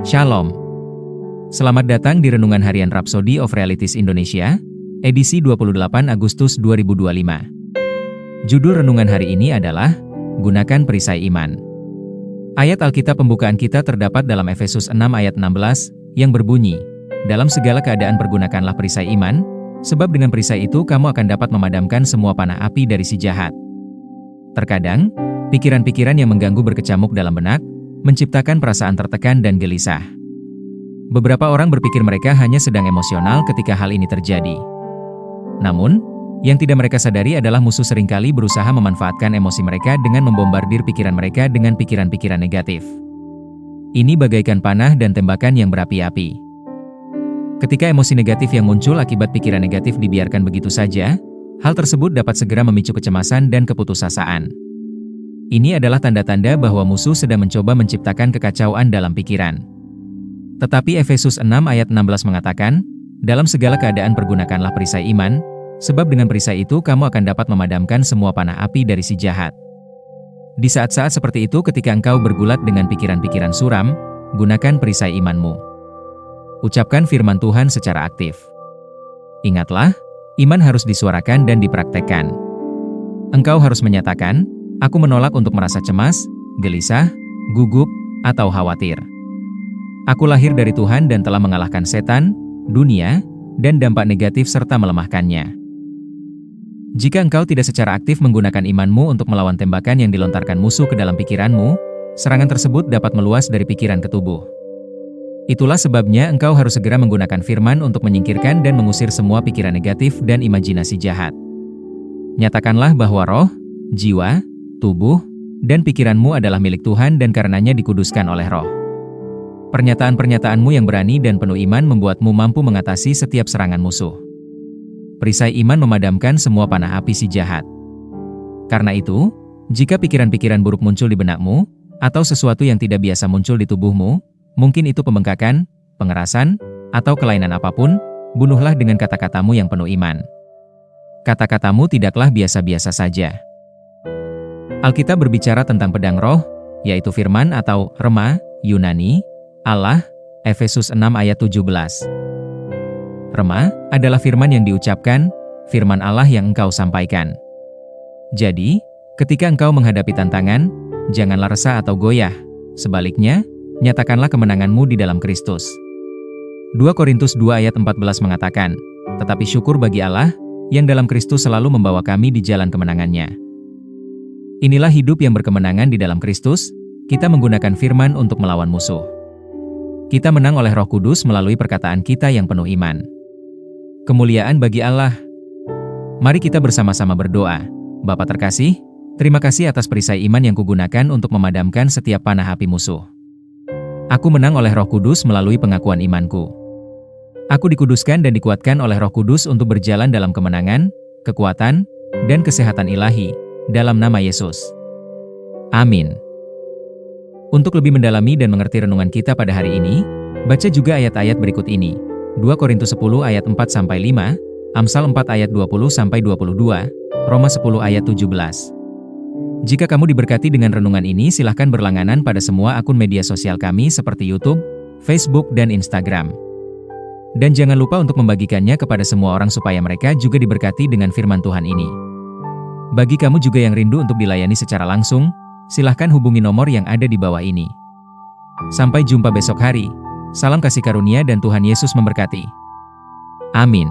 Shalom. Selamat datang di Renungan Harian Rhapsody of Realities Indonesia, edisi 28 Agustus 2025. Judul renungan hari ini adalah, Gunakan Perisai Iman. Ayat Alkitab pembukaan kita terdapat dalam Efesus 6 ayat 16, yang berbunyi, dalam segala keadaan pergunakanlah perisai iman, sebab dengan perisai itu kamu akan dapat memadamkan semua panah api dari si jahat. Terkadang, pikiran-pikiran yang mengganggu berkecamuk dalam benak, menciptakan perasaan tertekan dan gelisah. Beberapa orang berpikir mereka hanya sedang emosional ketika hal ini terjadi. Namun, yang tidak mereka sadari adalah musuh seringkali berusaha memanfaatkan emosi mereka dengan membombardir pikiran mereka dengan pikiran-pikiran negatif. Ini bagaikan panah dan tembakan yang berapi-api. Ketika emosi negatif yang muncul akibat pikiran negatif dibiarkan begitu saja, hal tersebut dapat segera memicu kecemasan dan keputusasaan. Ini adalah tanda-tanda bahwa musuh sedang mencoba menciptakan kekacauan dalam pikiran. Tetapi Efesus 6 ayat 16 mengatakan, dalam segala keadaan pergunakanlah perisai iman, sebab dengan perisai itu kamu akan dapat memadamkan semua panah api dari si jahat. Di saat-saat seperti itu ketika engkau bergulat dengan pikiran-pikiran suram, gunakan perisai imanmu. Ucapkan firman Tuhan secara aktif. Ingatlah, iman harus disuarakan dan dipraktekkan. Engkau harus menyatakan, aku menolak untuk merasa cemas, gelisah, gugup, atau khawatir. Aku lahir dari Tuhan dan telah mengalahkan setan, dunia, dan dampak negatif serta melemahkannya. Jika engkau tidak secara aktif menggunakan imanmu untuk melawan tembakan yang dilontarkan musuh ke dalam pikiranmu, serangan tersebut dapat meluas dari pikiran ke tubuh. Itulah sebabnya engkau harus segera menggunakan firman untuk menyingkirkan dan mengusir semua pikiran negatif dan imajinasi jahat. Nyatakanlah bahwa roh, jiwa, tubuh, dan pikiranmu adalah milik Tuhan dan karenanya dikuduskan oleh Roh. Pernyataan-pernyataanmu yang berani dan penuh iman membuatmu mampu mengatasi setiap serangan musuh. Perisai iman memadamkan semua panah api si jahat. Karena itu, jika pikiran-pikiran buruk muncul di benakmu, atau sesuatu yang tidak biasa muncul di tubuhmu, mungkin itu pembengkakan, pengerasan, atau kelainan apapun, bunuhlah dengan kata-katamu yang penuh iman. Kata-katamu tidaklah biasa-biasa saja. Alkitab berbicara tentang pedang roh, yaitu firman atau rema, Yunani, Allah, Efesus 6 ayat 17. Rema adalah firman yang diucapkan, firman Allah yang engkau sampaikan. Jadi, ketika engkau menghadapi tantangan, janganlah resah atau goyah. Sebaliknya, nyatakanlah kemenanganmu di dalam Kristus. 2 Korintus 2 ayat 14 mengatakan, tetapi syukur bagi Allah, yang dalam Kristus selalu membawa kami di jalan kemenangannya. Inilah hidup yang berkemenangan di dalam Kristus, kita menggunakan firman untuk melawan musuh. Kita menang oleh Roh Kudus melalui perkataan kita yang penuh iman. Kemuliaan bagi Allah. Mari kita bersama-sama berdoa. Bapa terkasih, terima kasih atas perisai iman yang kugunakan untuk memadamkan setiap panah api musuh. Aku menang oleh Roh Kudus melalui pengakuan imanku. Aku dikuduskan dan dikuatkan oleh Roh Kudus untuk berjalan dalam kemenangan, kekuatan, dan kesehatan ilahi. Dalam nama Yesus. Amin. Untuk lebih mendalami dan mengerti renungan kita pada hari ini, baca juga ayat-ayat berikut ini. 2 Korintus 10 ayat 4-5, Amsal 4 ayat 20-22, Roma 10 ayat 17. Jika kamu diberkati dengan renungan ini, silahkan berlangganan pada semua akun media sosial kami seperti YouTube, Facebook, dan Instagram. Dan jangan lupa untuk membagikannya kepada semua orang supaya mereka juga diberkati dengan firman Tuhan ini. Bagi kamu juga yang rindu untuk dilayani secara langsung, silahkan hubungi nomor yang ada di bawah ini. Sampai jumpa besok hari. Salam kasih karunia dan Tuhan Yesus memberkati. Amin.